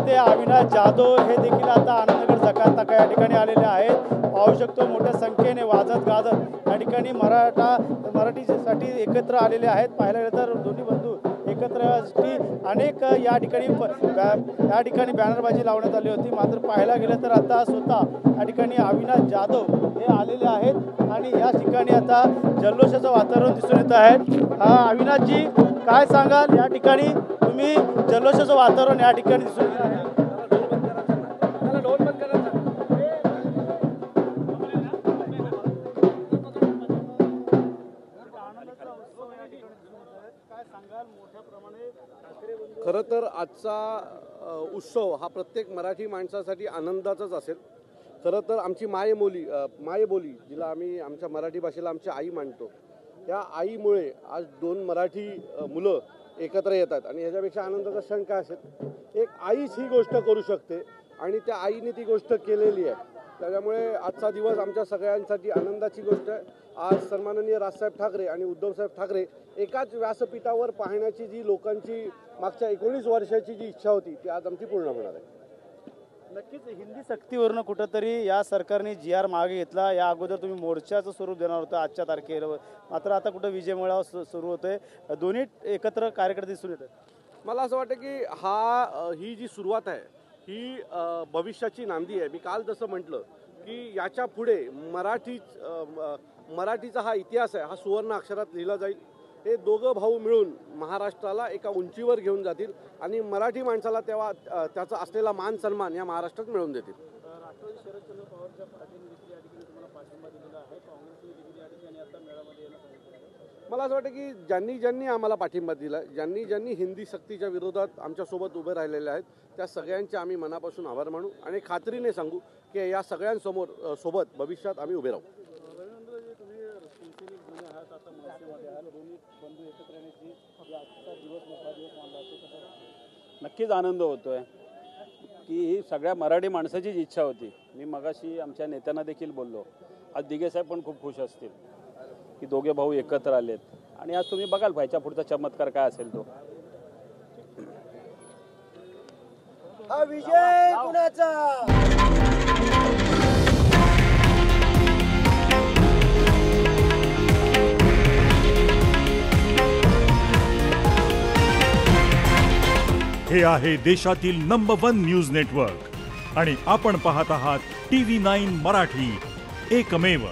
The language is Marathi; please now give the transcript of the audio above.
नेते अविनाश जाधव हे देखील आता आनंदगड जकातनाका या ठिकाणी आलेले आहेत। पाहू शकतो मोठ्या संख्येने वाजत गाजत या ठिकाणी मराठीसाठी एकत्र आलेले आहेत। पाहायला गेलं तर दोन्ही बंधू एकत्र अनेक या ठिकाणी बॅनरबाजी लावण्यात आली होती। मात्र पाहायला गेलं तर आता स्वतः या ठिकाणी अविनाश जाधव हे आलेले आहेत आणि या ठिकाणी आता जल्लोषाचं वातावरण दिसून येत आहे। अविनाशजी काय सांगाल, या ठिकाणी तुम्ही जल्लोषाचं वातावरण या ठिकाणी दिसून येत आहे? खरं तर आजचा उत्सव हा प्रत्येक मराठी माणसासाठी आनंदाचाच असेल। खरं तर आमची मायबोली जिला आम्ही आमच्या मराठी भाषेला आमची आई मानतो, या आईमुळे आज दोन मराठी मुलं एकत्र येतात आणि ह्याच्यापेक्षा आनंदाचा क्षण काय असेल। एक आईच ही गोष्ट करू शकते आणि त्या आईने ती गोष्ट केलेली आहे। त्याच्यामुळे आजचा दिवस आमच्या सगळ्यांसाठी आनंदाची गोष्ट आहे। आज सन्माननीय राजसाहेब ठाकरे आणि उद्धवसाहेब ठाकरे एकाच व्यासपीठावर पाहण्याची जी लोकांची मागच्या 19 वर्षाची जी इच्छा होती ती आज आमची पूर्ण होणार आहे। नक्कीच हिंदी सक्तीवरनं कुठंतरी या सरकारने जी आर मागे घेतला। या अगोदर तुम्ही मोर्चाचं स्वरूप देणार होतं आजच्या तारखेला, मात्र आता कुठं विजय मेळावा सुरू होतोय, दोन्ही एकत्र कार्यकर्ते दिसून येतात। मला असं वाटतं की ही जी सुरुवात आहे ही भविष्याची नांदी आहे। मी काल जसं म्हटलं की याच्या पुढे मराठीचा हा इतिहास आहे, हा सुवर्ण अक्षरात लिहिला जाईल। हे दोघं भाऊ मिळून महाराष्ट्राला एका उंचीवर घेऊन जातील आणि मराठी माणसाला तेव्हा त्याचा असलेला मान सन्मान या महाराष्ट्रात मिळवून देतील। राष्ट्रवादी शरदचंद्र पवारच्या प्रतिनिधींनी या ठिकाणी तुम्हाला पाठिंबा दिलेला आहे, काँग्रेसने देखील या ठिकाणी आता मेळाव्यामध्ये येणं सांगितलं। मला असं वाटतं की ज्यांनी आम्हाला पाठिंबा दिला, ज्यांनी हिंदी सक्तीच्या विरोधात आमच्यासोबत उभे राहिलेले आहेत, त्या सगळ्यांचे आम्ही मनापासून आभार मानू आणि खात्रीने सांगू की या सगळ्यांसमोर सोबत भविष्यात आम्ही उभे राहू। नक्कीच आनंद होतोय की ही सगळ्या मराठी माणसाचीच इच्छा होती। मी मगाशी आमच्या नेत्यांना देखील बोललो, आज दिघे साहेब पण खूप खुश असतील की दोघे भाऊ एकत्र आलेत आणि आज तुम्ही बघाल व्हायच्या पुढचा चमत्कार काय असेल तो। हा विजय कुणाचा? हे आहे देशातील नंबर 1 न्यूज नेटवर्क आणि आपण पाहत आहात TV9 मराठी, एकमेव।